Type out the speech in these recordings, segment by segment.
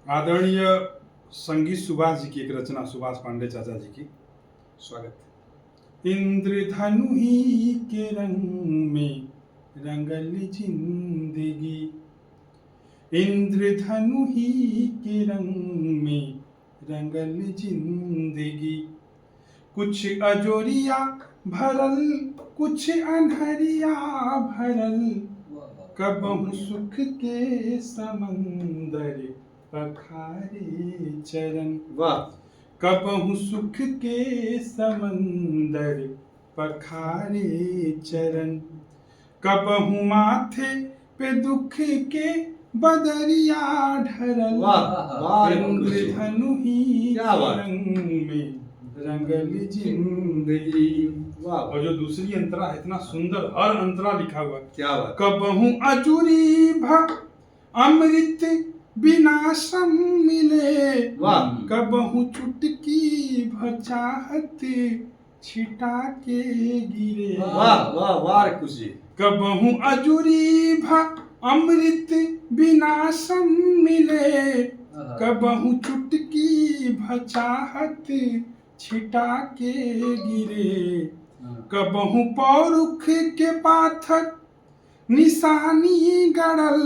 आदरणीय संगीत सुभाष जी की एक रचना, सुभाष पांडे चाचा जी की। स्वागत। इंद्रधनु ही के रंग में रंगल जिंदगी, इंद्रधनु ही के रंग में रंगल जिंदगी। कुछ अजोरिया भरल, कुछ अनहरिया भरल, कबहु सुख के समंदर पखारे चरण। वाह। कबहु सुख के समंदर पखारे चरण, कबहु माथे पे दुख के बदरिया ढरल। इंद्रधनु ही रंग में रंगल जिंदगी। और जो दूसरी अंतरा है, इतना सुंदर हर अंतरा लिखा हुआ। क्या बात। कबहु अजूरी भ अमृत बिना सम मिले, कबहु चुटकी भचाहत छिटा के गिरे। वाह वाह वाह खुशी। कबहु अजूरी भ अमृत बिना सम मिले, कबहु चुटकी भचाहत छिटा के गिरे। कबहु पौरुख के पाथर निशानी गड़ल,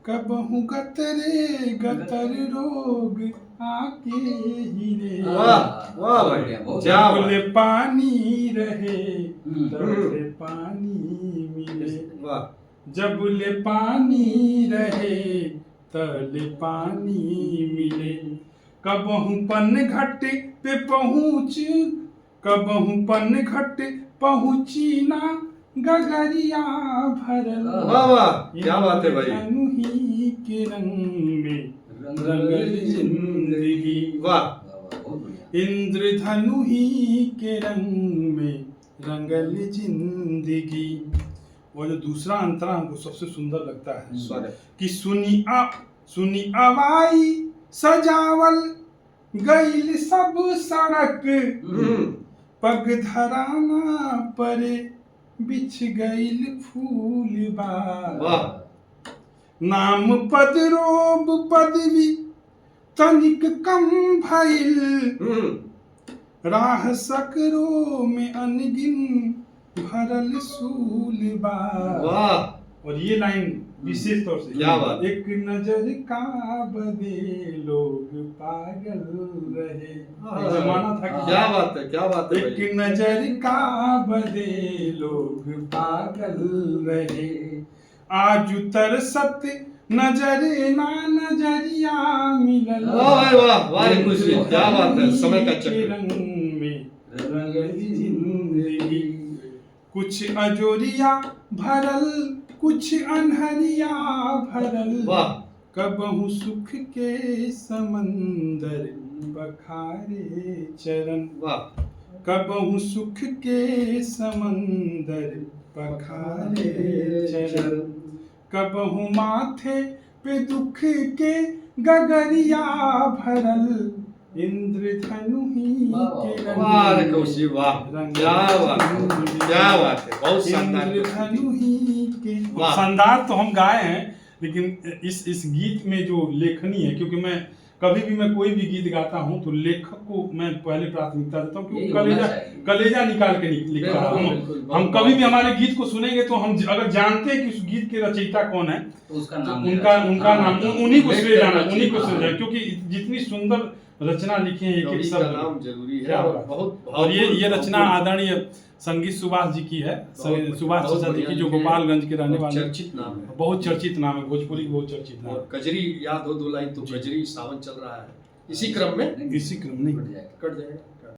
कबहु गतरे गतर रोग आके हीरे। वाह वाह बढ़िया। जब पानी रहे तब पानी मिले, जब ले पानी रहे तब पानी मिले। कबहु पन घट पे पहुँच, कबहु पन घट पहुँची ना गगरिया भरल। वाह वाह क्या बात है भाई। इंद्रधनु ही के रंग में रंगल जिंदगी। वाह। इंद्रधनु ही के रंग में रंगल जिंदगी। और जो दूसरा अंतरा हमको सबसे सुंदर लगता है कि सुनी अवाई सजावल गईल सब सड़क, पग धराना परे बिछ गईल फूल बा। नाम पद रोब पदवी तनिक कम भइल, राह सकरो में अनगिन भरल सूल बा। और ये लाइन विशेष तौर से क्या बात। एक नजर का बदे लोग पागल रहे। जमाना था कि क्या बात है, क्या बात है। एक नजर का बदे लोग पागल रहे, आज तरसत नजर ना नजरिया मिलल। वाह वाह वाह खुशी। क्या बात है। समय का चक्र। रंग में रंगल जिंदगी। कुछ अजोरिया भरल, कुछ अनहरिया भरल, कबहु सुख के समंदर पखारे चरण। कबहु सुख के समंदर पखारे चरण, कबहु माथे पे दुख के गगरिया भरल। इंद्रधनु ही के रंग कौशी। वाह क्या बात क्या बात है। बहुत शानदार। इंद्रधनु ही के शानदार तो हम गाए हैं, लेकिन इस गीत में जो लेखनी है, क्योंकि मैं कभी भी मैं कोई भी गीत गाता हूँ तो लेखक को मैं पहले प्राथमिकता देता हूँ, क्योंकि कलेजा निकाल के लिखता हूँ। हम कभी भी हमारे गीत को सुनेंगे तो हम अगर जानते हैं कि उस गीत के रचयिता कौन है तो उसका नाम उनका नाम उन्हीं को श्रेय जाना, उन्हीं को श्रेय जाना, क्योंकि जितनी सुंदर रचना लिखी है एक सब नाम जरूरी है। बहुत। और ये रचना आदरणीय संगीत सुभाष जी की है। सुभाष चाचा जी की, जो गोपालगंज के रहने वाले। चर्चित नाम है, बहुत चर्चित नाम है, भोजपुरी की बहुत चर्चित नाम। कजरी याद हो दो लाइन तो कजरी सावन चल रहा है, इसी क्रम में नहीं कट जाएगा।